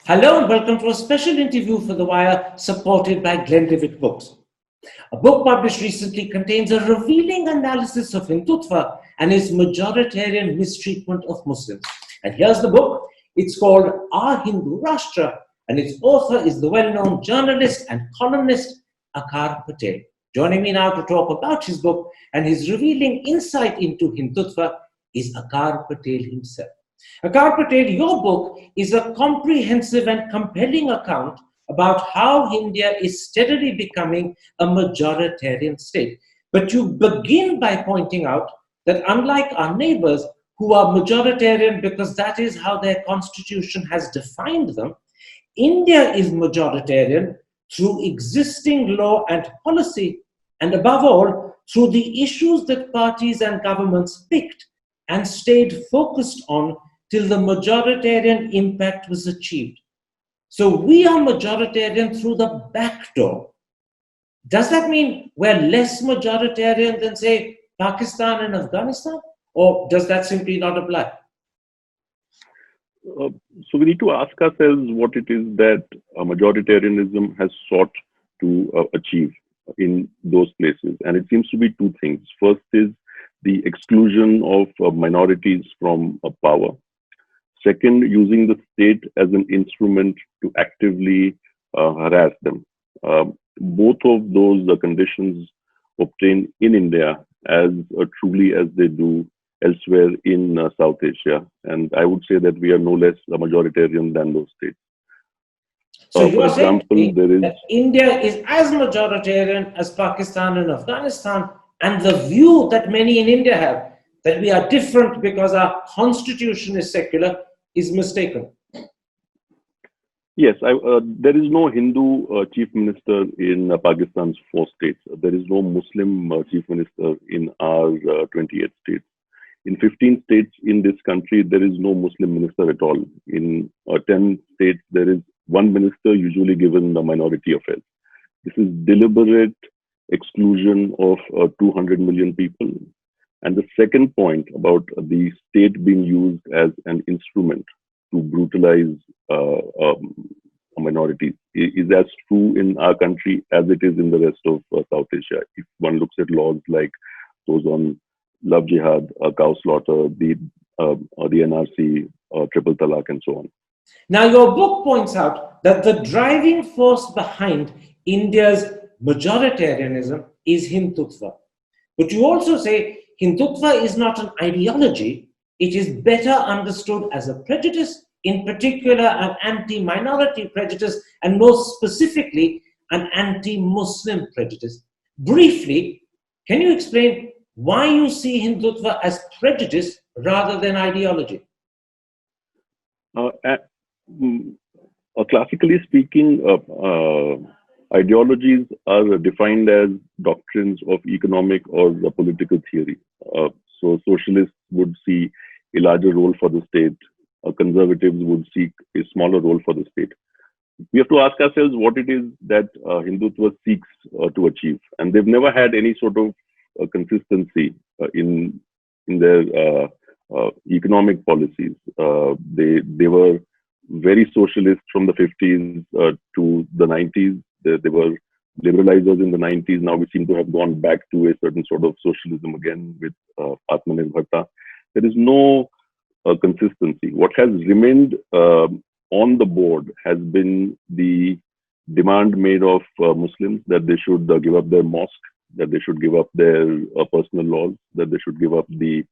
Hello and welcome to a special interview for The Wire supported by Glenlivet Books. A book published recently contains a revealing analysis of Hindutva and its majoritarian mistreatment of Muslims. And here's the book. It's called Our Hindu Rashtra, and its author is the well-known journalist and columnist Aakar Patel. Joining me now to talk about his book and his revealing insight into Hindutva is Aakar Patel himself. Aakar Patel, your book is a comprehensive and compelling account about how India is steadily becoming a majoritarian state. But you begin by pointing out that unlike our neighbors who are majoritarian because that is how their constitution has defined them, India is majoritarian through existing law and policy, and above all, through the issues that parties and governments picked and stayed focused on till the majoritarian impact was achieved. So we are majoritarian through the back door. Does that mean we're less majoritarian than, say, Pakistan and Afghanistan? Or does that simply not apply? So we need to ask ourselves what it is that majoritarianism has sought to achieve in those places. And it seems to be two things. First is the exclusion of minorities from power. Second, using the state as an instrument to actively harass them. Both of those conditions obtain in India as truly as they do elsewhere in South Asia. And I would say that we are no less a majoritarian than those states. So you are saying that India is as majoritarian as Pakistan and Afghanistan, and the view that many in India have, that we are different because our constitution is secular, is mistaken. Yes, there is no Hindu chief minister in Pakistan's 4 states. There is no Muslim chief minister in our 28 states. In 15 states in this country, there is no Muslim minister at all. In 10 states, there is one minister usually given the minority affairs. This is deliberate exclusion of 200 million people. And the second point about the state being used as an instrument to brutalize minorities is as true in our country as it is in the rest of South Asia. If one looks at laws like those on love jihad, cow slaughter, the NRC, triple talaq, and so on. Now, your book points out that the driving force behind India's majoritarianism is Hindutva. But you also say Hindutva is not an ideology, it is better understood as a prejudice, in particular an anti-minority prejudice, and more specifically, an anti-Muslim prejudice. Briefly, can you explain why you see Hindutva as prejudice rather than ideology? Classically speaking, ideologies are defined as doctrines of economic or the political theory. So socialists would see a larger role for the state. Conservatives would seek a smaller role for the state. We have to ask ourselves what it is that Hindutva seeks to achieve. And they've never had any sort of consistency in their economic policies. They were very socialist from the 50s to the 90s. They were liberalizers in the 90s. Now we seem to have gone back to a certain sort of socialism again with Atmanirbharta. There is no consistency. What has remained on the board has been the demand made of Muslims that they should give up their mosque, that they should give up their personal laws, that they should give up the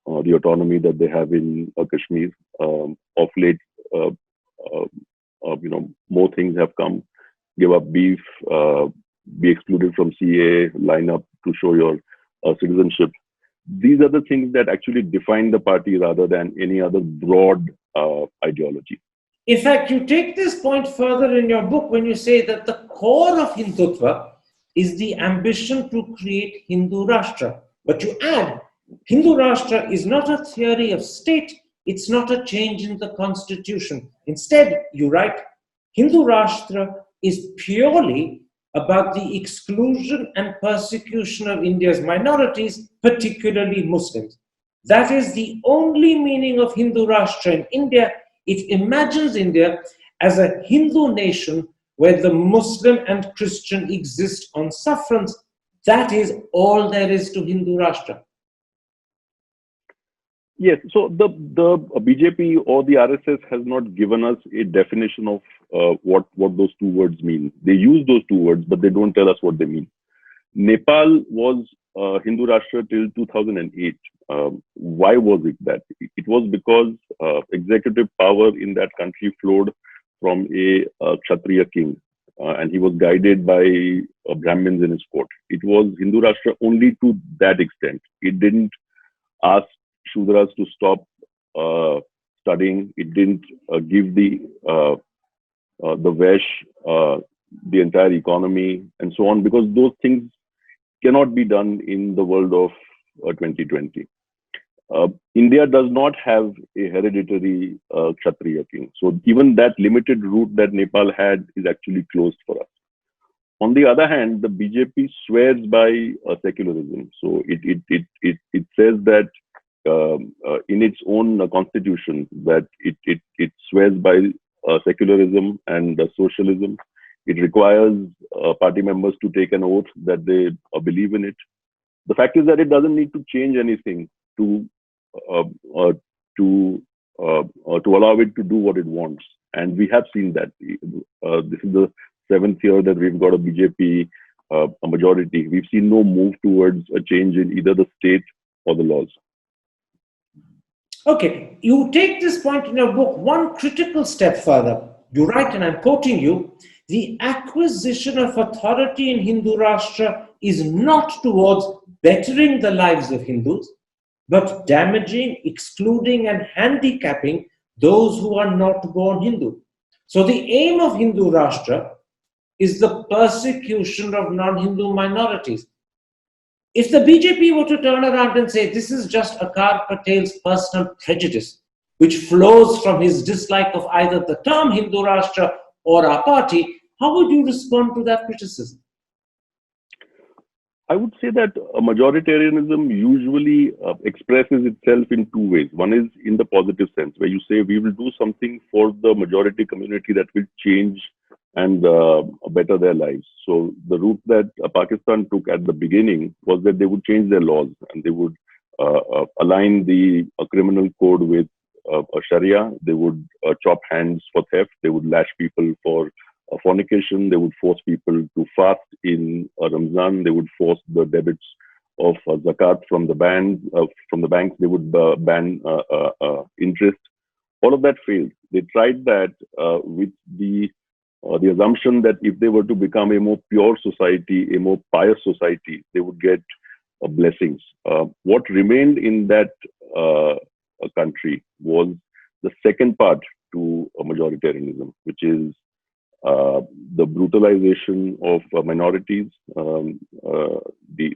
autonomy that they have in Kashmir. Of late, more things have come. Give up beef, be excluded from CA, line up to show your citizenship. These are the things that actually define the party rather than any other broad ideology. In fact, you take this point further in your book when you say that the core of Hindutva is the ambition to create Hindu Rashtra. But you add, Hindu Rashtra is not a theory of state, it's not a change in the constitution. Instead, you write, Hindu Rashtra is purely about the exclusion and persecution of India's minorities, particularly Muslims. That is the only meaning of Hindu Rashtra in India. It imagines India as a Hindu nation where the Muslim and Christian exist on sufferance. That is all there is to Hindu Rashtra. Yes, so the BJP or the RSS has not given us a definition of what those two words mean. They use those two words, but they don't tell us what they mean. Nepal was Hindu Rashtra till 2008. Why was it that? It was because executive power in that country flowed from a Kshatriya king, and he was guided by Brahmins in his court. It was Hindu Rashtra only to that extent. It didn't ask Shudras to stop studying. It didn't give the Vesh, the entire economy, and so on, because those things cannot be done in the world of 2020. India does not have a hereditary Kshatriya king. So even that limited route that Nepal had is actually closed for us. On the other hand, the BJP swears by secularism. So it says that in its own constitution that it swears by secularism and socialism. It requires party members to take an oath that they believe in it. The fact is that it doesn't need to change anything to allow it to do what it wants. And we have seen that. This is the 7th year that we've got a BJP a majority. We've seen no move towards a change in either the state or the laws. Okay, you take this point in your book one critical step further. You write, and I'm quoting you, the acquisition of authority in Hindu Rashtra is not towards bettering the lives of Hindus, but damaging, excluding, and handicapping those who are not born Hindu. So the aim of Hindu Rashtra is the persecution of non-Hindu minorities. If the BJP were to turn around and say this is just Aakar Patel's personal prejudice, which flows from his dislike of either the term Hindu Rashtra or our party, how would you respond to that criticism? I would say that majoritarianism usually expresses itself in two ways. One is in the positive sense, where you say we will do something for the majority community that will change and better their lives. So the route that Pakistan took at the beginning was that they would change their laws and they would align the criminal code with Sharia. They would chop hands for theft. They would lash people for fornication. They would force people to fast in Ramzan. They would force the debits of zakat from the banks. They would ban interest. All of that failed. They tried that with the assumption that if they were to become a more pure society, a more pious society, they would get blessings. What remained in that country was the second part to majoritarianism, which is the brutalization of minorities, the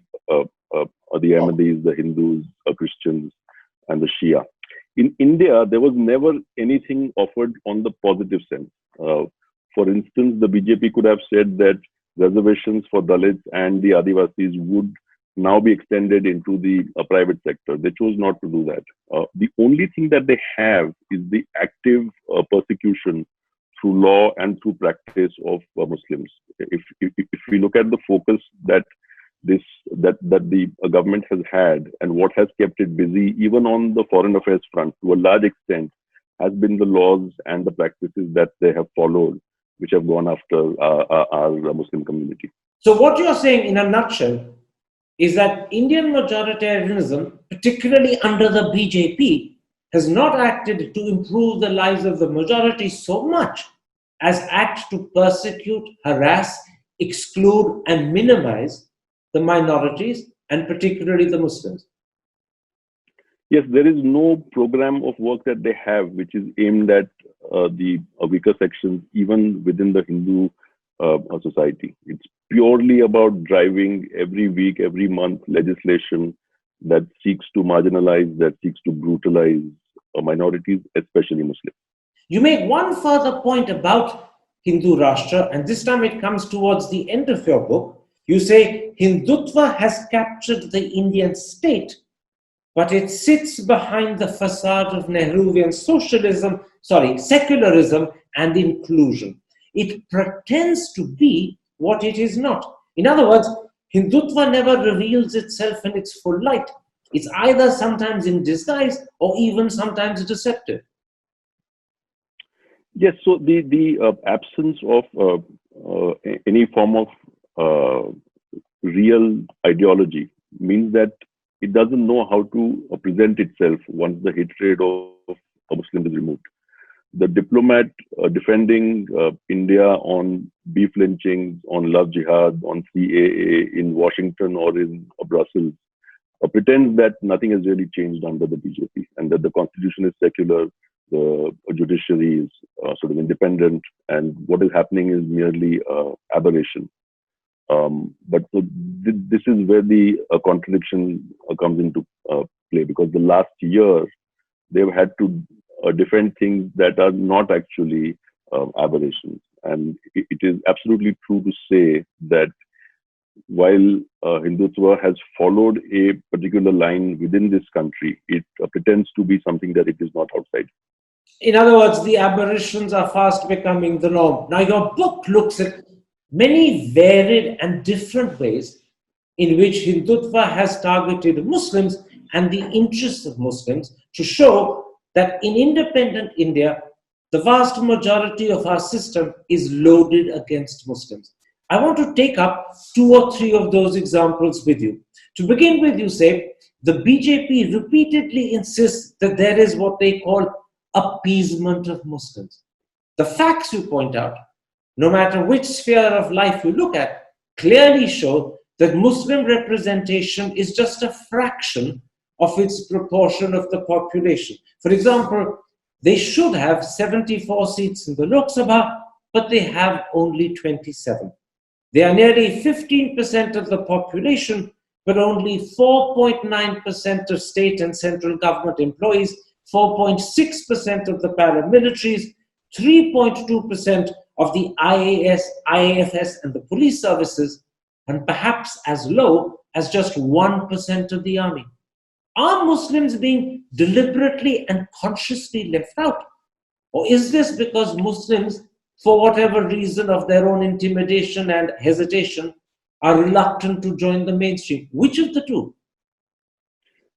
Ahmadis, the Hindus, Christians, and the Shia. In India, there was never anything offered on the positive sense. For instance, the BJP could have said that reservations for Dalits and the Adivasis would now be extended into the private sector. They chose not to do that. The only thing that they have is the active persecution through law and through practice of Muslims. If we look at the focus that the government has had and what has kept it busy, even on the foreign affairs front, to a large extent, has been the laws and the practices that they have followed, which have gone after our Muslim community. So what you're saying in a nutshell is that Indian majoritarianism, particularly under the BJP, has not acted to improve the lives of the majority so much as act to persecute, harass, exclude, and minimize the minorities, and particularly the Muslims. Yes, there is no program of work that they have which is aimed at the weaker sections, even within the Hindu society. It's purely about driving every week, every month legislation that seeks to marginalize, that seeks to brutalize minorities, especially Muslims. You make one further point about Hindu Rashtra, and this time it comes towards the end of your book. You say Hindutva has captured the Indian state, but it sits behind the facade of Nehruvian secularism and inclusion. It pretends to be what it is not. In other words, Hindutva never reveals itself in its full light. It's either sometimes in disguise or even sometimes deceptive. Yes, so the absence of any form of real ideology means that it doesn't know how to present itself once the hatred of a Muslim is removed. The diplomat defending India on beef lynchings, on love jihad, on CAA in Washington or in Brussels pretends that nothing has really changed under the BJP and that the constitution is secular, the judiciary is sort of independent, and what is happening is merely aberration. But so this is where the contradiction comes into play, because the last year they've had to defend things that are not actually aberrations. And it is absolutely true to say that while Hindutva has followed a particular line within this country, it pretends to be something that it is not outside. In other words, the aberrations are fast becoming the norm. Now, your book looks at many varied and different ways in which Hindutva has targeted Muslims and the interests of Muslims to show that in independent India, the vast majority of our system is loaded against Muslims. I want to take up 2 or 3 of those examples with you. To begin with, you say the BJP repeatedly insists that there is what they call appeasement of Muslims. The facts you point out, no matter which sphere of life you look at, clearly show that Muslim representation is just a fraction of its proportion of the population. For example, they should have 74 seats in the Lok Sabha, but they have only 27. They are nearly 15% of the population, but only 4.9% of state and central government employees, 4.6% of the paramilitaries, 3.2% of the IAS, IAFS, and the police services, and perhaps as low as just 1% of the army. Are Muslims being deliberately and consciously left out? Or is this because Muslims, for whatever reason of their own intimidation and hesitation, are reluctant to join the mainstream? Which of the two?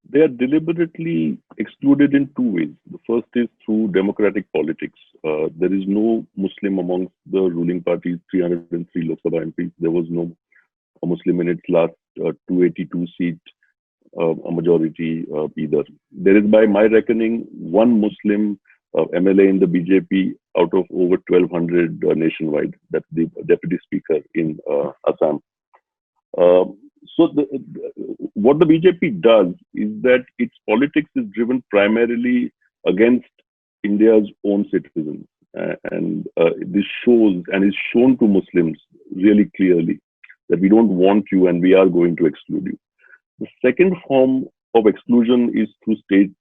They are deliberately excluded in 2 ways. The first is through democratic politics. There is no Muslim amongst the ruling party's 303 Lok Sabha MPs. There was no Muslim in its last 282 seat a majority either. There is, by my reckoning, 1 Muslim MLA in the BJP out of over 1,200 nationwide. That's the deputy speaker in Assam. So what the BJP does is that its politics is driven primarily against India's own citizens. And this shows and is shown to Muslims really clearly that we don't want you and we are going to exclude you. The second form of exclusion is through state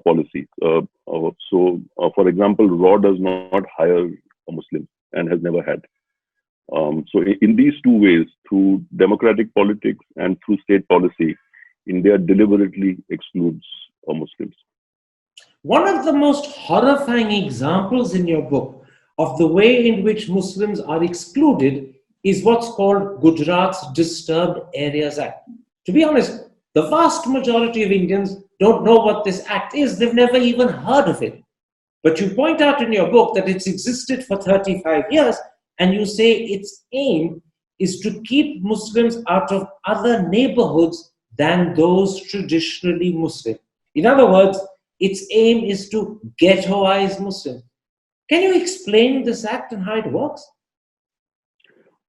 policy. For example, RAW does not hire a Muslim and has never had. So in these 2 ways, through democratic politics and through state policy, India deliberately excludes Muslims. One of the most horrifying examples in your book of the way in which Muslims are excluded is what's called Gujarat's Disturbed Areas Act. To be honest, the vast majority of Indians don't know what this act is. They've never even heard of it. But you point out in your book that it's existed for 35 years, and you say its aim is to keep Muslims out of other neighborhoods than those traditionally Muslim. In other words, its aim is to ghettoize Muslims. Can you explain this act and how it works?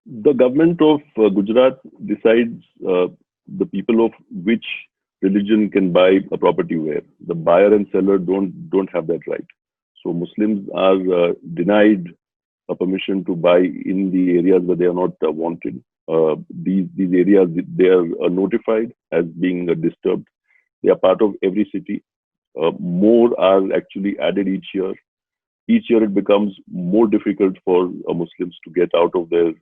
The government of Gujarat decides the people of which religion can buy a property where. The buyer and seller don't have that right. So Muslims are denied a permission to buy in the areas where they are not wanted. These areas, they are notified as being disturbed. They are part of every city. More are actually added each year. Each year it becomes more difficult for Muslims to get out of their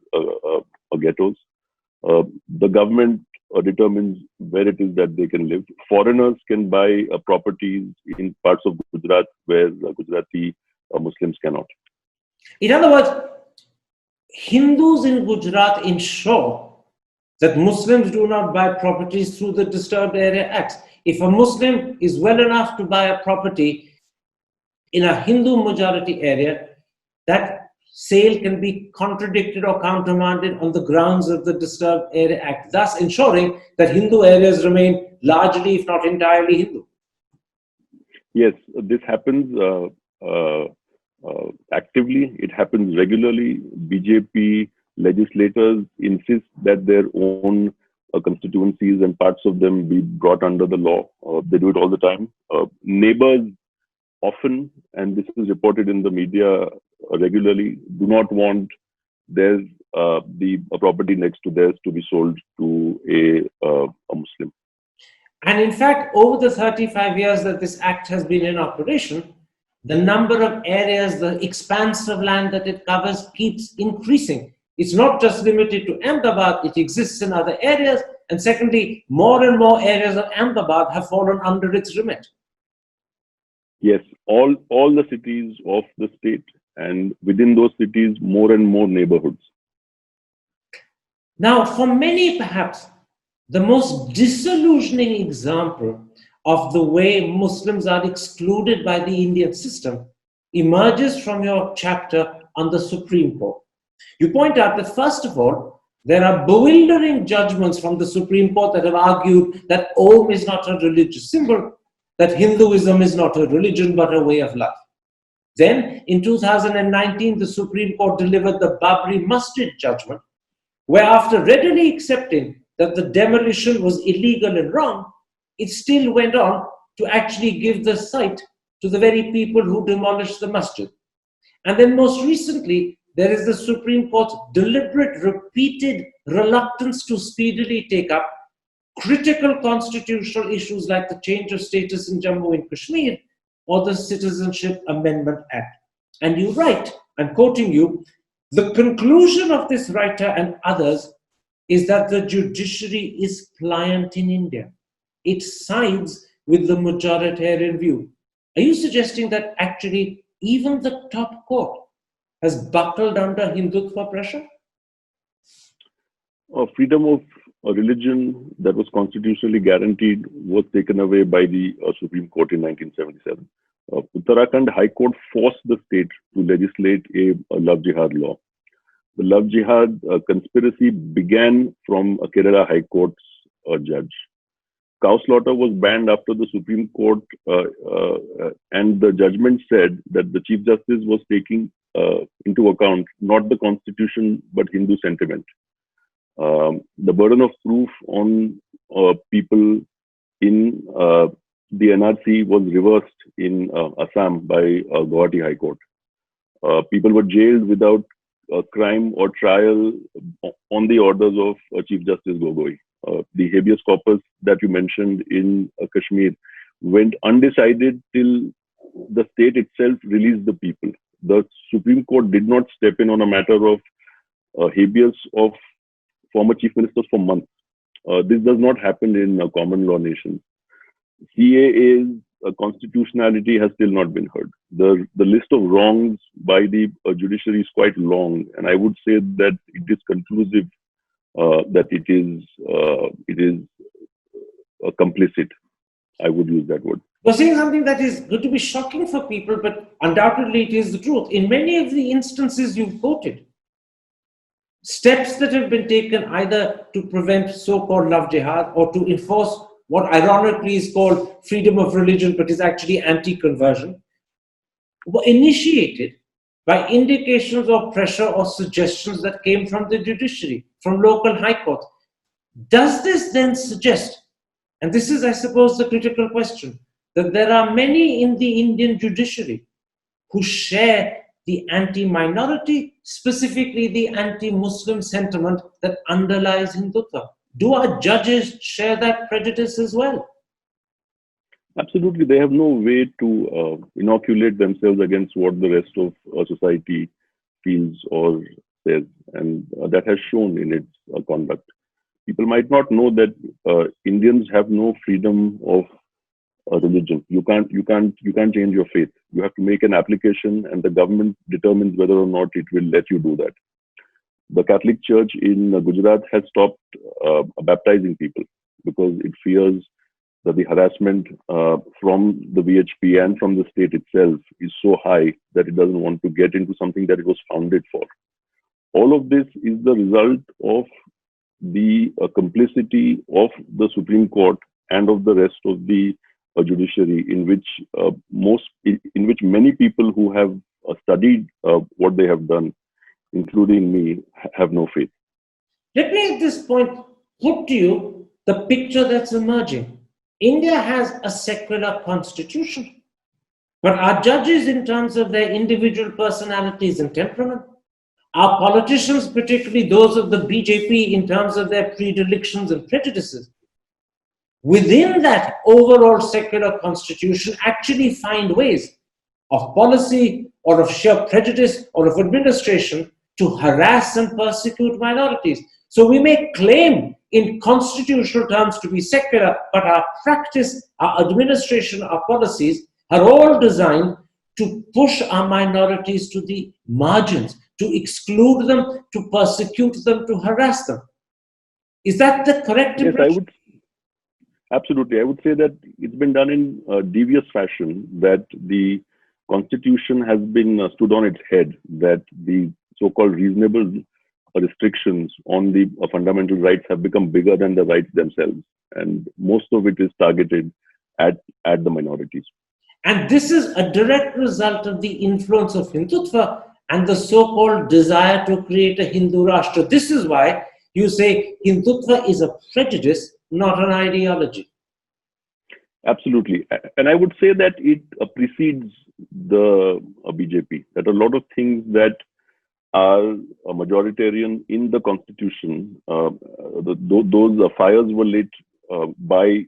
ghettos. The government determines where it is that they can live. Foreigners can buy properties in parts of Gujarat where Gujarati Muslims cannot. In other words, Hindus in Gujarat ensure that Muslims do not buy properties through the Disturbed Area Acts. If a Muslim is well enough to buy a property in a Hindu majority area, that sale can be contradicted or countermanded on the grounds of the Disturbed Area Act, thus ensuring that Hindu areas remain largely, if not entirely, Hindu. Yes, this happens actively. It happens regularly. BJP legislators insist that their own constituencies and parts of them be brought under the law. They do it all the time. Neighbors often, and this is reported in the media regularly, do not want the property next to theirs to be sold to a Muslim. And in fact, over the 35 years that this act has been in operation, the number of areas, the expanse of land that it covers keeps increasing. It's not just limited to Ahmedabad, it exists in other areas. And secondly, more and more areas of Ahmedabad have fallen under its remit. Yes, all the cities of the state, and within those cities, more and more neighborhoods. Now, for many, perhaps, the most disillusioning example of the way Muslims are excluded by the Indian system emerges from your chapter on the Supreme Court. You point out that, first of all, there are bewildering judgments from the Supreme Court that have argued that Om is not a religious symbol, that Hinduism is not a religion but a way of life. Then, in 2019, the Supreme Court delivered the Babri Masjid judgment, where after readily accepting that the demolition was illegal and wrong, it still went on to actually give the site to the very people who demolished the masjid. And then most recently, there is the Supreme Court's deliberate, repeated reluctance to speedily take up critical constitutional issues like the change of status in Jammu and Kashmir or the Citizenship Amendment Act. And you write, I'm quoting you, the conclusion of this writer and others is that the judiciary is pliant in India. It sides with the majoritarian view. Are you suggesting that actually even the top court has buckled under Hindutva pressure? Freedom of religion that was constitutionally guaranteed was taken away by the Supreme Court in 1977. Uttarakhand High Court forced the state to legislate a love jihad law. The love jihad conspiracy began from a Kerala High Court's judge. Cow slaughter was banned after the Supreme Court, and the judgment said that the Chief Justice was taking into account not the Constitution but Hindu sentiment. The burden of proof on people in the NRC was reversed in Assam by Guwahati High Court. People were jailed without crime or trial on the orders of Chief Justice Gogoi. The habeas corpus that you mentioned in Kashmir went undecided till the state itself released the people. The Supreme Court did not step in on a matter of habeas of former chief ministers for months. This does not happen in common law nations. CAA's constitutionality has still not been heard. The list of wrongs by the judiciary is quite long, and I would say that it is conclusive that it is complicit. I would use that word. You're saying something that is going to be shocking for people, but undoubtedly it is the truth. In many of the instances you've quoted, steps that have been taken either to prevent so-called love jihad or to enforce what ironically is called freedom of religion, but is actually anti-conversion, were initiated by indications of pressure or suggestions that came from the judiciary, from local high courts. Does this then suggest, and this is, I suppose, the critical question, that there are many in the Indian judiciary who share the anti-minority, specifically the anti-Muslim sentiment that underlies Hindutva? Do our judges share that prejudice as well? Absolutely. They have no way to inoculate themselves against what the rest of society feels or says, and that has shown in its conduct. People might not know that Indians have no freedom of a religion. You can't change your faith. You have to make an application, and the government determines whether or not it will let you do that. The Catholic Church in Gujarat has stopped baptizing people because it fears that the harassment from the VHP and from the state itself is so high that it doesn't want to get into something that it was founded for. All of this is the result of the complicity of the Supreme Court and of the rest of the judiciary, in which many people who have studied what they have done, including me, have no faith. Let me at this point put to you the picture that's emerging. India has a secular constitution, but our judges, in terms of their individual personalities and temperament, our politicians, particularly those of the BJP, in terms of their predilections and prejudices, within that overall secular constitution, actually find ways of policy or of sheer prejudice or of administration to harass and persecute minorities. So we may claim in constitutional terms to be secular, but our practice, our administration, our policies are all designed to push our minorities to the margins, to exclude them, to persecute them, to harass them. Is that the correct impression? Yes, absolutely. I would say that it's been done in a devious fashion, that the constitution has been stood on its head, that the so-called reasonable restrictions on the fundamental rights have become bigger than the rights themselves. And most of it is targeted at the minorities. And this is a direct result of the influence of Hindutva and the so-called desire to create a Hindu Rashtra. This is why you say Hindutva is a prejudice, not an ideology. Absolutely. And I would say that it precedes the BJP, that a lot of things that are majoritarian in the constitution, those fires were lit by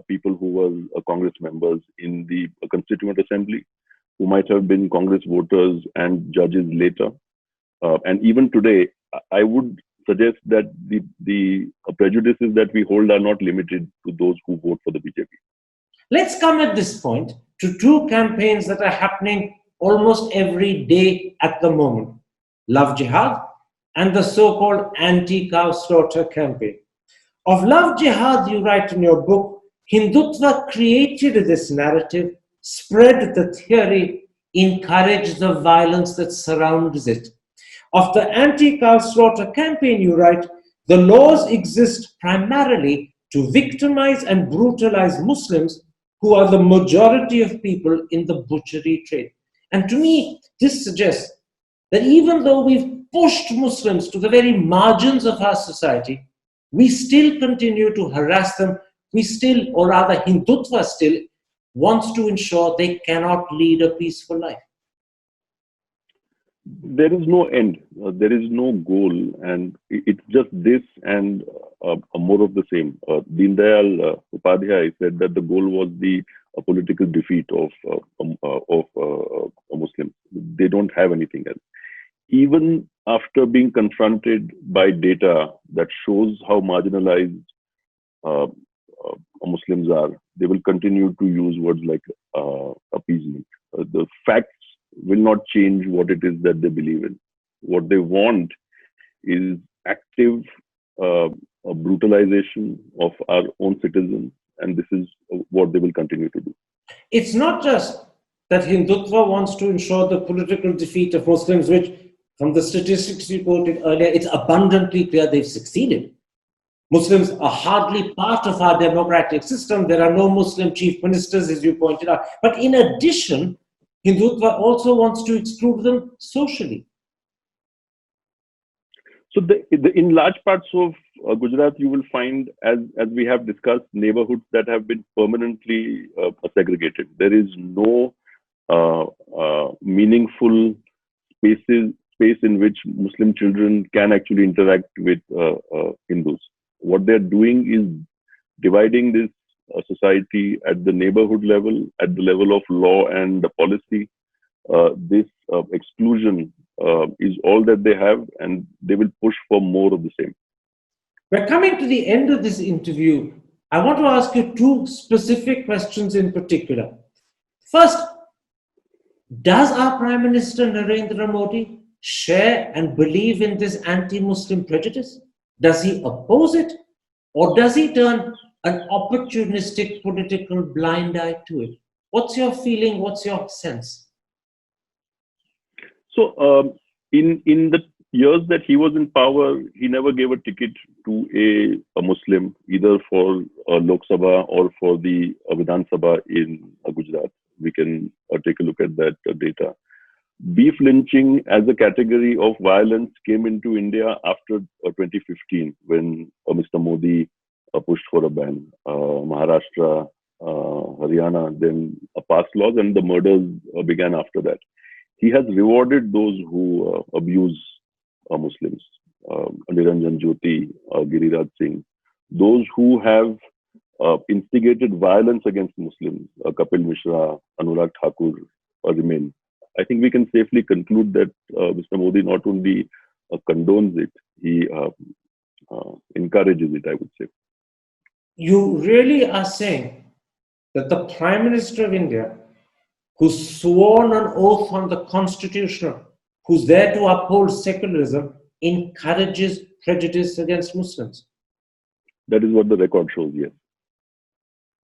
people who were Congress members in the Constituent Assembly, who might have been Congress voters and judges later. And even today, I would suggest that the prejudices that we hold are not limited to those who vote for the BJP. Let's come at this point to two campaigns that are happening almost every day at the moment: Love Jihad and the so-called anti-cow slaughter campaign. Of Love Jihad, you write in your book, Hindutva created this narrative, spread the theory, encouraged the violence that surrounds it. Of the anti-cow slaughter campaign, you write, the laws exist primarily to victimize and brutalize Muslims, who are the majority of people in the butchery trade. And to me, this suggests that even though we've pushed Muslims to the very margins of our society, we still continue to harass them. We still, or rather Hindutva still, wants to ensure they cannot lead a peaceful life. There is no end. There is no goal. And it's just this and more of the same. Deen Dayal Upadhyay said that the goal was the political defeat of Muslims. They don't have anything else. Even after being confronted by data that shows how marginalized Muslims are, they will continue to use words like appeasement. The facts will not change what it is that they believe in. What they want is active brutalization of our own citizens, and this is what they will continue to do. It's not just that Hindutva wants to ensure the political defeat of Muslims, which from the statistics you quoted earlier, it's abundantly clear they've succeeded. Muslims are hardly part of our democratic system. There are no Muslim chief ministers, as you pointed out. But in addition, Hindutva also wants to exclude them socially. So in large parts of Gujarat, you will find, as we have discussed, neighborhoods that have been permanently segregated. There is no meaningful space in which Muslim children can actually interact with Hindus. What they're doing is dividing this society at the neighborhood level, at the level of law and policy. This exclusion is all that they have, and they will push for more of the same. We're coming to the end of this interview, I want to ask you two specific questions in particular. First, does our Prime Minister Narendra Modi share and believe in this anti-Muslim prejudice? Does he oppose it? Or does he turn an opportunistic political blind eye to it? What's your feeling? What's your sense? So, in the years that he was in power, he never gave a ticket to a Muslim, either for Lok Sabha or for the Vidhan Sabha in Gujarat. We can take a look at that data. Beef lynching as a category of violence came into India after 2015, when Mr. Modi pushed for a ban. Maharashtra, Haryana then passed laws, and the murders began after that. He has rewarded those who abuse Muslims. Niranjan Jyoti, Giriraj Singh, those who have instigated violence against Muslims, Kapil Mishra, Anurag Thakur, remain. I think we can safely conclude that Mr. Modi not only condones it, he encourages it, I would say. You really are saying that the Prime Minister of India, who's sworn an oath on the Constitution, who's there to uphold secularism, encourages prejudice against Muslims? That is what the record shows, yes.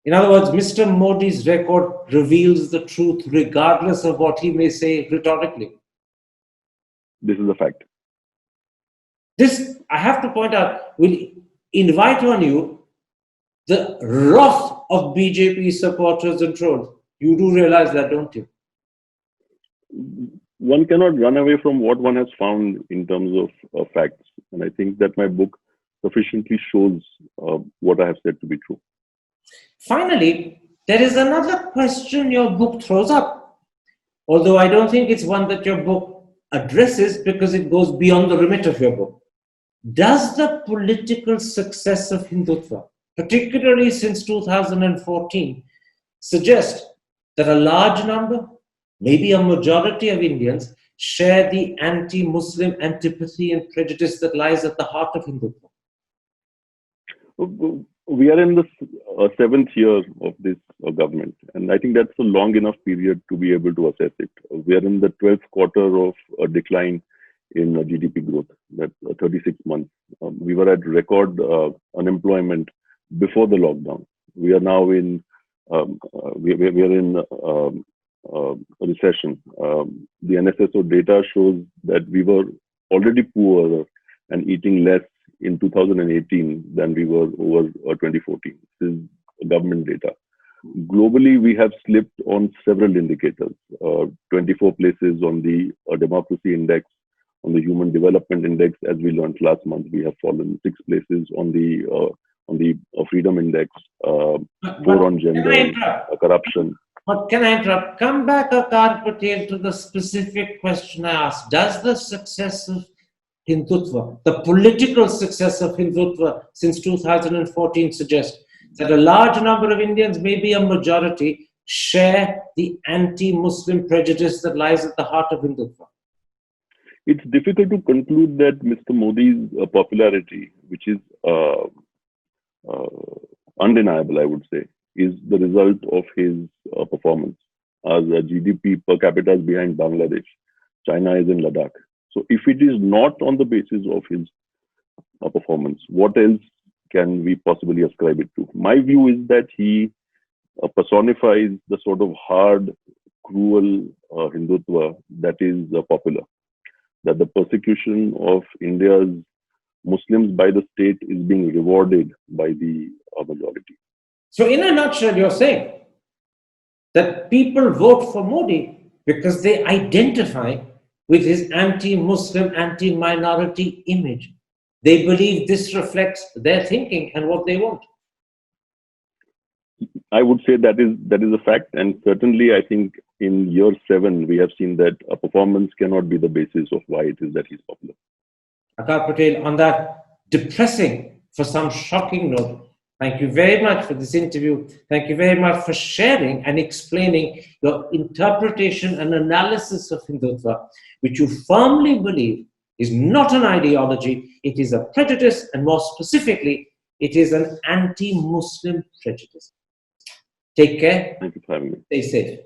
In other words, Mr. Modi's record reveals the truth regardless of what he may say rhetorically. This is a fact. This, I have to point out, will invite on you the wrath of BJP supporters and trolls. You do realize that, don't you? One cannot run away from what one has found in terms of facts. And I think that my book sufficiently shows what I have said to be true. Finally, there is another question your book throws up, although I don't think it's one that your book addresses because it goes beyond the remit of your book. Does the political success of Hindutva, particularly since 2014, suggest that a large number, maybe a majority of Indians, share the anti-Muslim antipathy and prejudice that lies at the heart of Hindutva? We are in the seventh year of this government, and I think that's a long enough period to be able to assess it. We are in the 12th quarter of a decline in GDP growth, that's 36 months. We were at record unemployment before the lockdown. We are now in we are in a recession. The NSSO data shows that we were already poorer and eating less in 2018 than we were over 2014. This is government data. Globally, we have slipped on several indicators. 24 places on the democracy index, on the human development index, as we learned last month, we have fallen 6 places on the freedom index, 4 on gender, corruption. But can I interrupt? Come back, Aakar Patel, to the specific question I asked. Does the success of Hindutva, the political success of Hindutva since 2014, suggest that a large number of Indians, maybe a majority, share the anti-Muslim prejudice that lies at the heart of Hindutva? It's difficult to conclude that Mr. Modi's popularity, which is undeniable, I would say, is the result of his performance. As GDP per capita is behind Bangladesh, China is in Ladakh. So if it is not on the basis of his performance, what else can we possibly ascribe it to? My view is that he personifies the sort of hard, cruel Hindutva that is popular. That the persecution of India's Muslims by the state is being rewarded by the majority. So in a nutshell, you're saying that people vote for Modi because they identify with his anti-Muslim, anti-minority image. They believe this reflects their thinking and what they want. I would say that is a fact, and certainly I think in year 7 we have seen that a performance cannot be the basis of why it is that he's popular. Aakar Patel, on that depressing, for some shocking note, thank you very much for this interview. Thank you very much for sharing and explaining your interpretation and analysis of Hindutva, which you firmly believe is not an ideology, it is a prejudice, and more specifically, It is an anti-Muslim prejudice. Take care. Thank you for having me. Stay safe.